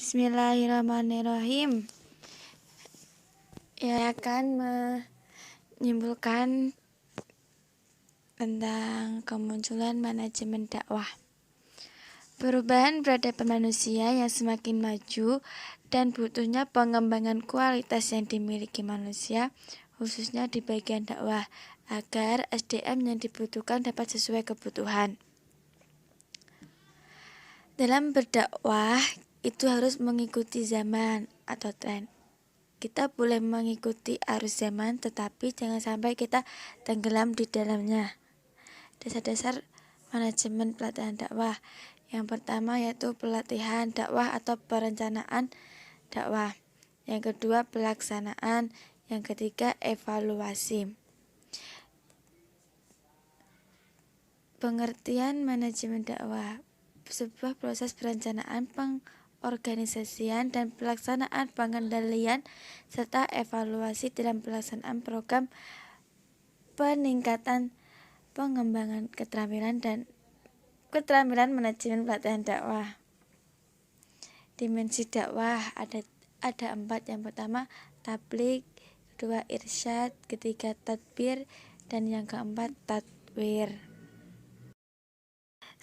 Bismillahirrahmanirrahim. Ya akan menyimpulkan tentang kemunculan manajemen dakwah. Perubahan peradaban manusia yang semakin maju dan butuhnya pengembangan kualitas yang dimiliki manusia, khususnya di bagian dakwah, agar SDM yang dibutuhkan dapat sesuai kebutuhan. Dalam berdakwah, itu harus mengikuti zaman atau tren. Kita boleh mengikuti arus zaman, tetapi jangan sampai kita tenggelam di dalamnya. Dasar-dasar manajemen pelatihan dakwah. Yang pertama yaitu pelatihan dakwah atau perencanaan dakwah. Yang kedua pelaksanaan. Yang ketiga evaluasi. Pengertian manajemen dakwah: sebuah proses perencanaan, pengorganisasian, dan pelaksanaan pengendalian serta evaluasi dalam pelaksanaan program peningkatan pengembangan keterampilan manajemen pelatihan dakwah. Dimensi dakwah ada 4. Yang pertama tabligh, kedua irsyad, ketiga tadbir, dan yang keempat tadwir.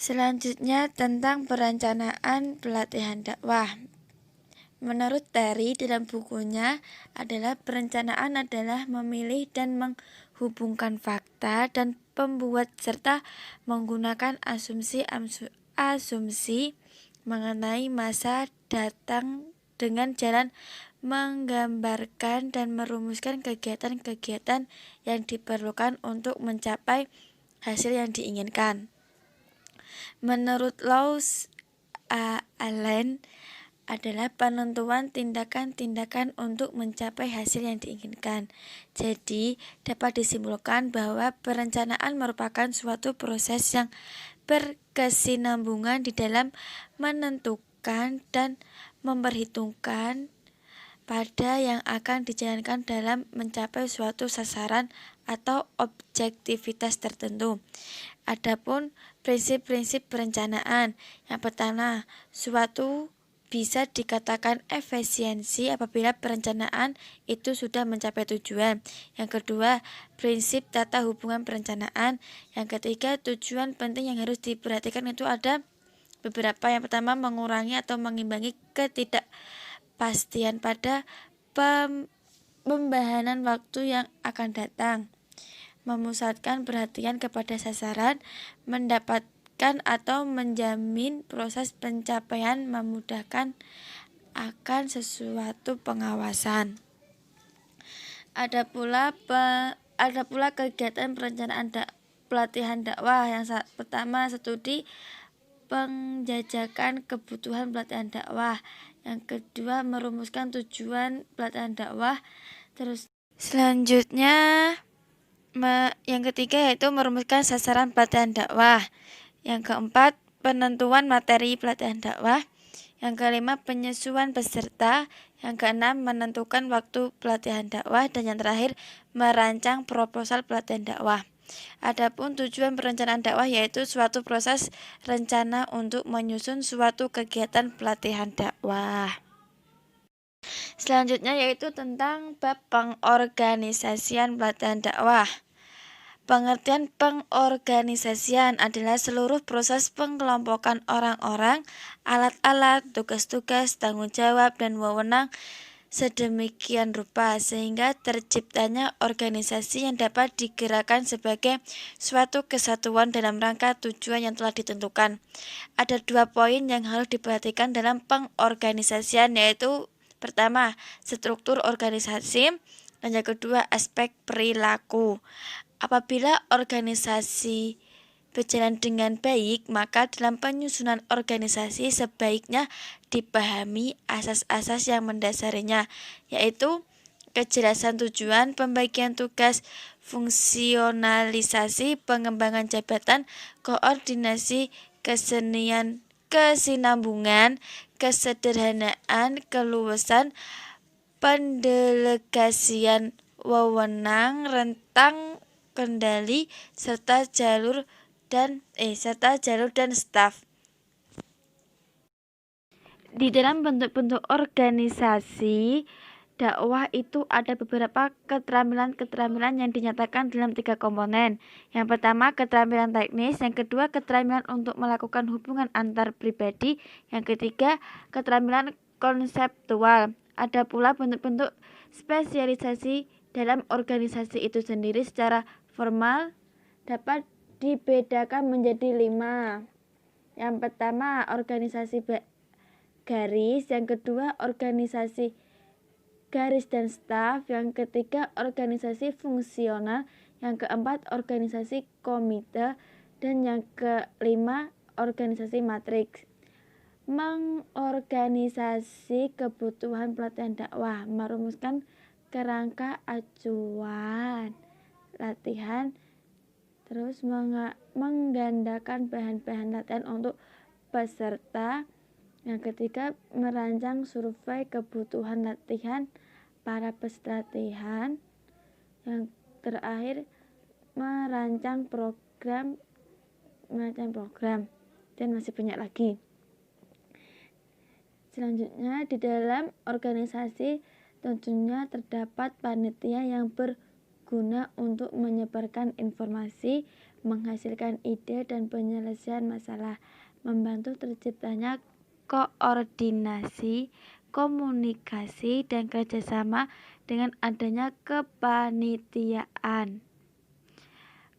Selanjutnya tentang perencanaan pelatihan dakwah. Menurut Terry dalam bukunya adalah perencanaan adalah memilih dan menghubungkan fakta dan pembuat serta menggunakan asumsi mengenai masa datang dengan jalan menggambarkan dan merumuskan kegiatan-kegiatan yang diperlukan untuk mencapai hasil yang diinginkan. Menurut Laws Allen adalah penentuan tindakan-tindakan untuk mencapai hasil yang diinginkan. Jadi, dapat disimpulkan bahwa perencanaan merupakan suatu proses yang berkesinambungan di dalam menentukan dan memperhitungkan pada yang akan dijalankan dalam mencapai suatu sasaran atau objektivitas tertentu. Adapun prinsip-prinsip perencanaan, yang pertama, suatu bisa dikatakan efisiensi apabila perencanaan itu sudah mencapai tujuan. Yang kedua, prinsip tata hubungan perencanaan. Yang ketiga, tujuan penting yang harus diperhatikan itu ada beberapa. Yang pertama, mengurangi atau mengimbangi ketidakpastian pada pembahanan waktu yang akan datang. Memusatkan perhatian kepada sasaran, mendapatkan atau menjamin proses pencapaian, memudahkan akan sesuatu pengawasan. Ada pula kegiatan perencanaan pelatihan dakwah. Yang pertama, studi penjajakan kebutuhan pelatihan dakwah. Yang kedua, merumuskan tujuan pelatihan dakwah. Terus selanjutnya yang ketiga yaitu merumuskan sasaran pelatihan dakwah. Yang keempat, penentuan materi pelatihan dakwah. Yang kelima, penyesuaian peserta. Yang keenam, menentukan waktu pelatihan dakwah. Dan yang terakhir, merancang proposal pelatihan dakwah. Adapun tujuan perencanaan dakwah yaitu suatu proses rencana untuk menyusun suatu kegiatan pelatihan dakwah. Selanjutnya yaitu tentang bab pengorganisasian pelatihan dakwah. Pengertian pengorganisasian adalah seluruh proses pengelompokan orang-orang, alat-alat, tugas-tugas, tanggung jawab, dan wewenang sedemikian rupa sehingga terciptanya organisasi yang dapat digerakkan sebagai suatu kesatuan dalam rangka tujuan yang telah ditentukan. Ada 2 poin yang harus diperhatikan dalam pengorganisasian, yaitu pertama, struktur organisasi, dan yang kedua, aspek perilaku. Apabila organisasi berjalan dengan baik, maka dalam penyusunan organisasi sebaiknya dipahami asas-asas yang mendasarinya, yaitu kejelasan tujuan, pembagian tugas, fungsionalisasi, pengembangan jabatan, koordinasi, kesinambungan, kesederhanaan, keluasan, pendelegasian wewenang, rentang kendali, serta jalur dan staf. Di dalam bentuk-bentuk organisasi dakwah itu ada beberapa keterampilan-keterampilan yang dinyatakan dalam 3 komponen. Yang pertama keterampilan teknis, yang kedua keterampilan untuk melakukan hubungan antar pribadi, yang ketiga keterampilan konseptual. Ada pula bentuk-bentuk spesialisasi dalam organisasi itu sendiri. Secara formal dapat dibedakan menjadi 5. Yang pertama organisasi garis, yang kedua organisasi garis dan staf, yang ketiga organisasi fungsional, yang keempat organisasi komite, dan yang kelima organisasi matriks. Mengorganisasi kebutuhan pelatihan dakwah, merumuskan kerangka acuan latihan, terus menggandakan bahan-bahan latihan untuk peserta. Yang ketiga, merancang survei kebutuhan latihan para peserta latihan. Yang terakhir, merancang program, dan masih banyak lagi. Selanjutnya, di dalam organisasi tentunya terdapat panitia yang berguna untuk menyebarkan informasi, menghasilkan ide dan penyelesaian masalah, membantu terciptanya koordinasi, komunikasi, dan kerjasama dengan adanya kepanitiaan.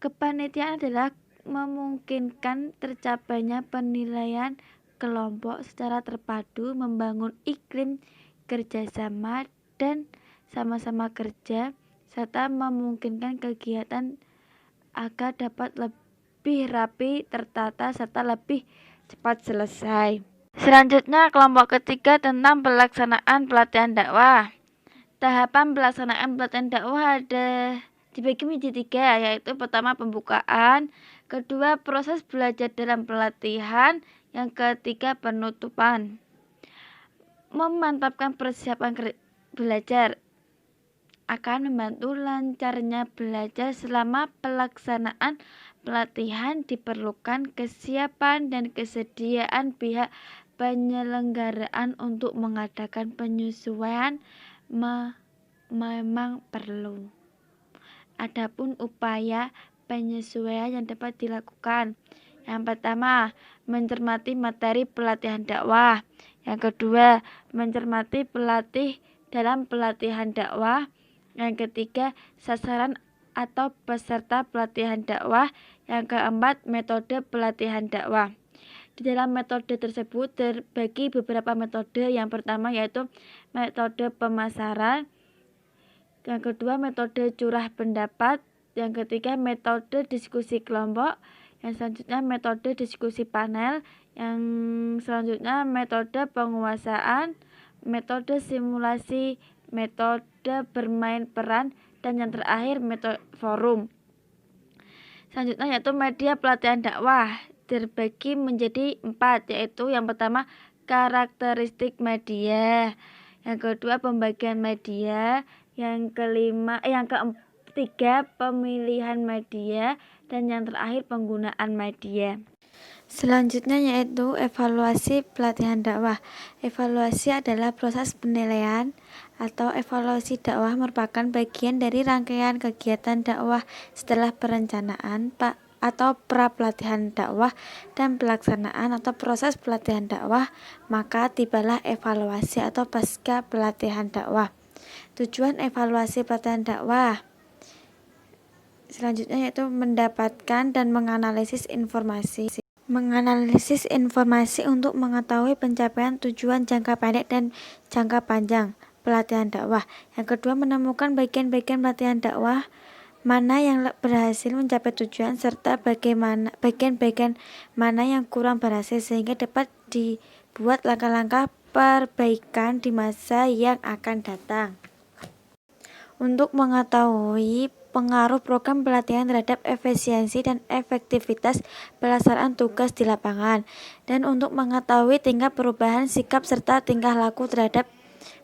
Kepanitiaan adalah memungkinkan tercapainya penilaian kelompok secara terpadu, membangun iklim kerjasama dan sama-sama kerja, serta memungkinkan kegiatan agar dapat lebih rapi, tertata, serta lebih cepat selesai. Selanjutnya, kelompok ketiga tentang pelaksanaan pelatihan dakwah. Tahapan pelaksanaan pelatihan dakwah ada dibagi menjadi 3, yaitu pertama pembukaan, kedua proses belajar dalam pelatihan, yang ketiga penutupan. Memantapkan persiapan belajar akan membantu lancarnya belajar. Selama pelaksanaan pelatihan diperlukan kesiapan dan kesediaan pihak penyelenggaraan untuk mengadakan penyesuaian memang perlu. Adapun upaya penyesuaian yang dapat dilakukan, yang pertama mencermati materi pelatihan dakwah, yang kedua mencermati pelatih dalam pelatihan dakwah, yang ketiga sasaran atau peserta pelatihan dakwah, yang keempat metode pelatihan dakwah. Di dalam metode tersebut terbagi beberapa metode. Yang pertama yaitu metode pemasaran, yang kedua metode curah pendapat, yang ketiga metode diskusi kelompok, yang selanjutnya metode diskusi panel, yang selanjutnya metode penguasaan, metode simulasi, metode bermain peran, dan yang terakhir metode forum. Selanjutnya yaitu media pelatihan dakwah terbagi menjadi 4, yaitu yang pertama karakteristik media, yang kedua pembagian media, yang ketiga pemilihan media, dan yang terakhir penggunaan media. Selanjutnya yaitu evaluasi pelatihan dakwah. Evaluasi adalah proses penilaian atau evaluasi dakwah, merupakan bagian dari rangkaian kegiatan dakwah setelah perencanaan atau pra-pelatihan dakwah dan pelaksanaan atau proses pelatihan dakwah, maka tibalah evaluasi atau pasca pelatihan dakwah. Tujuan evaluasi pelatihan dakwah selanjutnya yaitu mendapatkan dan menganalisis informasi. Menganalisis informasi untuk mengetahui pencapaian tujuan jangka pendek dan jangka panjang pelatihan dakwah. Yang kedua, menemukan bagian-bagian pelatihan dakwah mana yang berhasil mencapai tujuan, serta bagian-bagian mana yang kurang berhasil, sehingga dapat dibuat langkah-langkah perbaikan di masa yang akan datang. Untuk mengetahui pengaruh program pelatihan terhadap efisiensi dan efektivitas pelaksanaan tugas di lapangan, dan untuk mengetahui tingkat perubahan sikap serta tingkah laku terhadap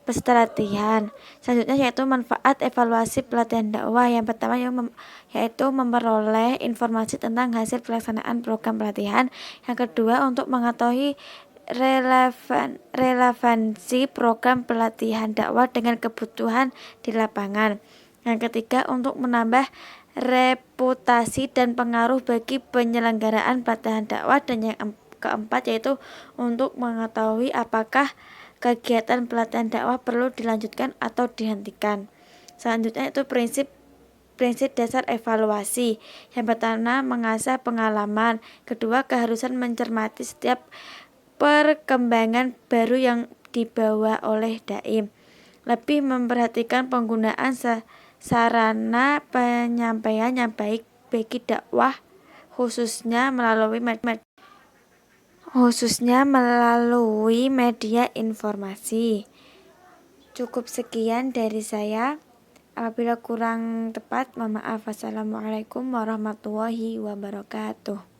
peserta latihan. Selanjutnya yaitu manfaat evaluasi pelatihan dakwah. Yang pertama yaitu memperoleh informasi tentang hasil pelaksanaan program pelatihan. Yang kedua, untuk mengetahui relevansi program pelatihan dakwah dengan kebutuhan di lapangan. Yang ketiga, untuk menambah reputasi dan pengaruh bagi penyelenggaraan pelatihan dakwah. Dan yang keempat yaitu untuk mengetahui apakah kegiatan pelatihan dakwah perlu dilanjutkan atau dihentikan. Selanjutnya itu prinsip dasar evaluasi. Yang pertama, mengasah pengalaman. Kedua, keharusan mencermati setiap perkembangan baru yang dibawa oleh daim. Lebih memperhatikan penggunaan sarana penyampaian yang baik bagi dakwah, khususnya melalui media informasi. Cukup sekian dari saya. Apabila kurang tepat, mohon maaf. Wassalamualaikum warahmatullahi wabarakatuh.